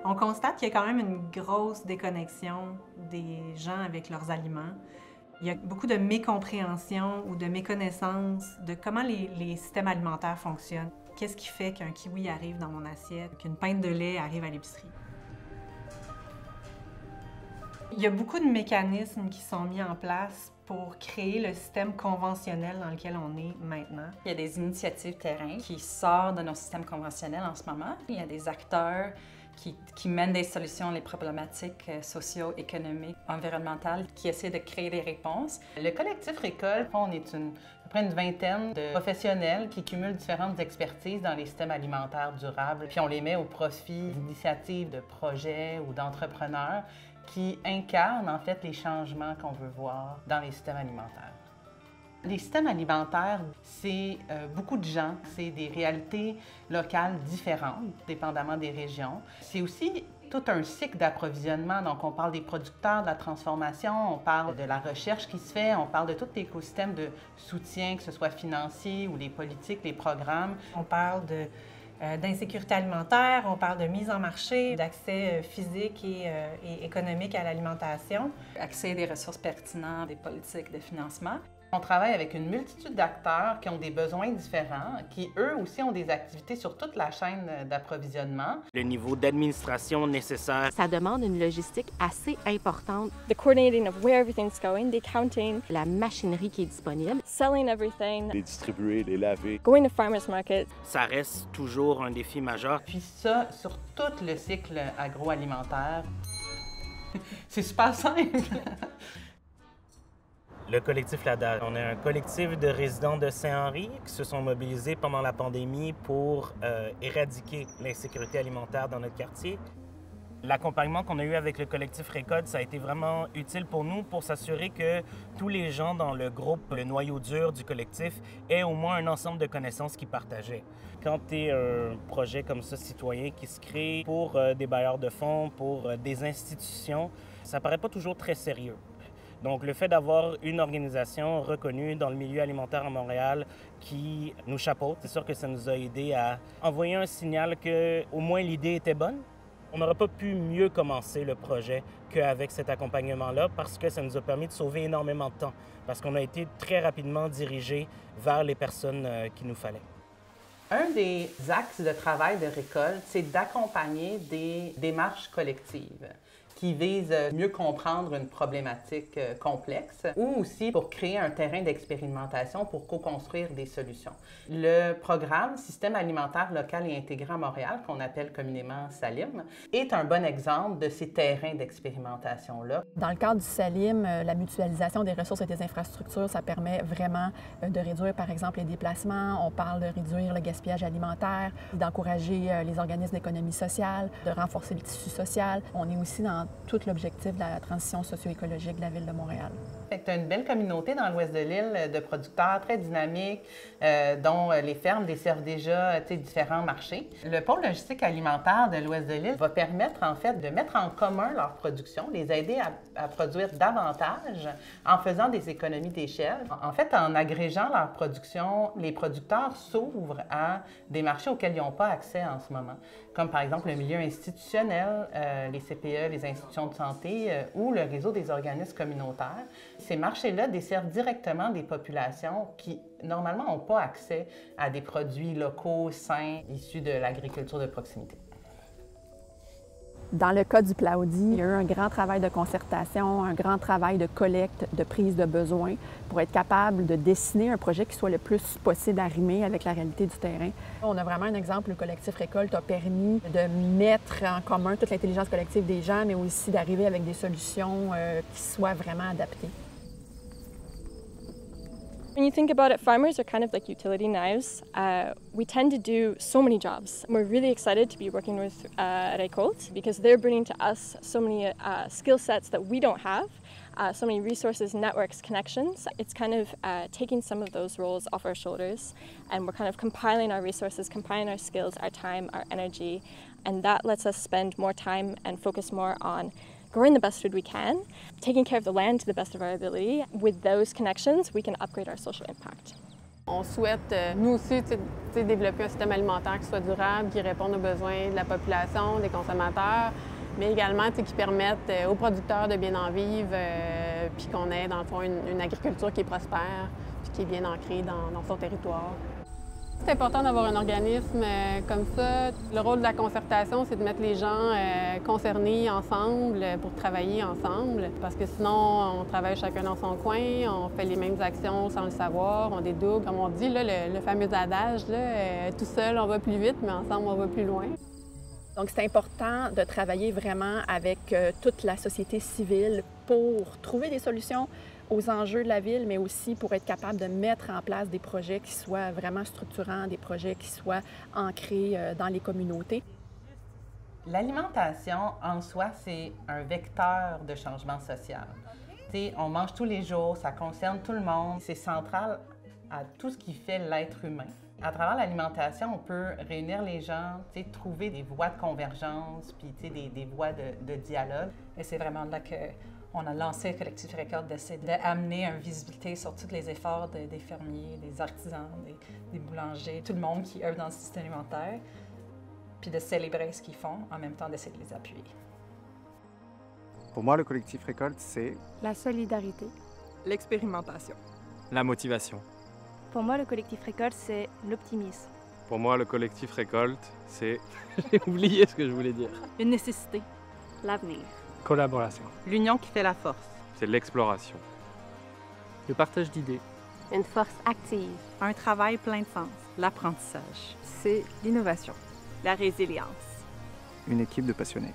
On constate qu'il y a quand même une grosse déconnexion des gens avec leurs aliments. Il y a beaucoup de mécompréhension ou de méconnaissance de comment les systèmes alimentaires fonctionnent. Qu'est-ce qui fait qu'un kiwi arrive dans mon assiette, qu'une pinte de lait arrive à l'épicerie? Il y a beaucoup de mécanismes qui sont mis en place pour créer le système conventionnel dans lequel on est maintenant. Il y a des initiatives terrain qui sortent de nos systèmes conventionnels en ce moment. Il y a des acteurs qui mènent des solutions aux problématiques socio-économiques, environnementales, qui essaient de créer des réponses. Le collectif Récolte, on est à peu près une vingtaine de professionnels qui cumulent différentes expertises dans les systèmes alimentaires durables, puis on les met au profit d'initiatives, de projets ou d'entrepreneurs qui incarnent en fait les changements qu'on veut voir dans les systèmes alimentaires. Les systèmes alimentaires, c'est beaucoup de gens, c'est des réalités locales différentes, dépendamment des régions. C'est aussi tout un cycle d'approvisionnement. Donc, on parle des producteurs, de la transformation, on parle de la recherche qui se fait, on parle de tout l'écosystème de soutien, que ce soit financier ou les politiques, les programmes. On parle d'insécurité alimentaire, on parle de mise en marché, d'accès physique et économique à l'alimentation. Accès à des ressources pertinentes, des politiques de financement. On travaille avec une multitude d'acteurs qui ont des besoins différents, qui eux aussi ont des activités sur toute la chaîne d'approvisionnement. Le niveau d'administration nécessaire. Ça demande une logistique assez importante. The coordinating of where everything's going, the accounting, la machinerie qui est disponible, selling everything, les distribuer, les laver, going to farmers market. Ça reste toujours un défi majeur. Puis ça, sur tout le cycle agroalimentaire, c'est super simple. Le collectif L'Adage, on est un collectif de résidents de Saint-Henri qui se sont mobilisés pendant la pandémie pour éradiquer l'insécurité alimentaire dans notre quartier. L'accompagnement qu'on a eu avec le collectif Récolte, ça a été vraiment utile pour nous pour s'assurer que tous les gens dans le groupe, le noyau dur du collectif, aient au moins un ensemble de connaissances qu'ils partageaient. Quand tu es un projet comme ça, citoyen, qui se crée pour des bailleurs de fonds, pour des institutions, ça paraît pas toujours très sérieux. Donc, le fait d'avoir une organisation reconnue dans le milieu alimentaire à Montréal qui nous chapeaute, c'est sûr que ça nous a aidé à envoyer un signal qu'au moins l'idée était bonne. On n'aurait pas pu mieux commencer le projet qu'avec cet accompagnement-là parce que ça nous a permis de sauver énormément de temps, parce qu'on a été très rapidement dirigés vers les personnes qu'il nous fallait. Un des axes de travail de Récolte, c'est d'accompagner des démarches collectives qui visent à mieux comprendre une problématique complexe ou aussi pour créer un terrain d'expérimentation pour co-construire des solutions. Le programme Système alimentaire local et intégré à Montréal, qu'on appelle communément SALIM, est un bon exemple de ces terrains d'expérimentation-là. Dans le cadre du SALIM, la mutualisation des ressources et des infrastructures, ça permet vraiment de réduire, par exemple, les déplacements. On parle de réduire le gaspillage alimentaire, d'encourager les organismes d'économie sociale, de renforcer le tissu social. On est aussi dans tout l'objectif de la transition socio-écologique de la Ville de Montréal. Tu as une belle communauté dans l'ouest de l'île de producteurs très dynamiques, dont les fermes desservent déjà différents marchés. Le pôle logistique alimentaire de l'ouest de l'île va permettre en fait de mettre en commun leur production, les aider à produire davantage en faisant des économies d'échelle. En fait, en agrégeant leur production, les producteurs s'ouvrent à des marchés auxquels ils n'ont pas accès en ce moment, comme par exemple le milieu institutionnel, les CPE, les institutions de santé ou le réseau des organismes communautaires. Ces marchés-là desservent directement des populations qui, normalement, n'ont pas accès à des produits locaux, sains, issus de l'agriculture de proximité. Dans le cas du Plaudi, il y a eu un grand travail de concertation, un grand travail de collecte, de prise de besoin pour être capable de dessiner un projet qui soit le plus possible arrimé avec la réalité du terrain. On a vraiment un exemple, le collectif Récolte a permis de mettre en commun toute l'intelligence collective des gens, mais aussi d'arriver avec des solutions qui soient vraiment adaptées. When you think about it, farmers are kind of like utility knives. We tend to do so many jobs. We're really excited to be working with Récolte because they're bringing to us so many skill sets that we don't have, so many resources, networks, connections. It's kind of taking some of those roles off our shoulders, and we're kind of compiling our resources, compiling our skills, our time, our energy, and that lets us spend more time and focus more on growing the best food we can, taking care of the land to the best of our ability. With those connections, we can upgrade our social impact. On souhaite, nous aussi, développer un système alimentaire qui soit durable, qui réponde aux besoins de la population, des consommateurs, mais également qui permette aux producteurs de bien en vivre, puis qu'on ait, dans le fond, une agriculture qui est prospère, puis qui est bien ancrée dans son territoire. C'est important d'avoir un organisme comme ça. Le rôle de la concertation, c'est de mettre les gens concernés ensemble pour travailler ensemble, parce que sinon, on travaille chacun dans son coin, on fait les mêmes actions sans le savoir, on dédouble. Comme on dit, là, le fameux adage, là, tout seul, on va plus vite, mais ensemble, on va plus loin. Donc, c'est important de travailler vraiment avec toute la société civile pour trouver des solutions aux enjeux de la ville, mais aussi pour être capable de mettre en place des projets qui soient vraiment structurants, des projets qui soient ancrés dans les communautés. L'alimentation, en soi, c'est un vecteur de changement social. T'sais, on mange tous les jours, ça concerne tout le monde. C'est central à tout ce qui fait l'être humain. À travers l'alimentation, on peut réunir les gens, trouver des voies de convergence, puis des voies de dialogue. Et c'est vraiment là qu'on a lancé le collectif Récolte, d'essayer d'amener une visibilité sur tous les efforts des fermiers, des artisans, des boulangers, tout le monde qui œuvre dans le système alimentaire, puis de célébrer ce qu'ils font, en même temps d'essayer de les appuyer. Pour moi, le collectif Récolte, c'est La solidarité. L'expérimentation. La motivation. Pour moi, le collectif Récolte, c'est l'optimisme. Pour moi, le collectif Récolte, c'est... J'ai oublié ce que je voulais dire. Une nécessité. L'avenir. Collaboration. L'union qui fait la force. C'est l'exploration. Le partage d'idées. Une force active. Un travail plein de sens. L'apprentissage. C'est l'innovation. La résilience. une équipe de passionnés.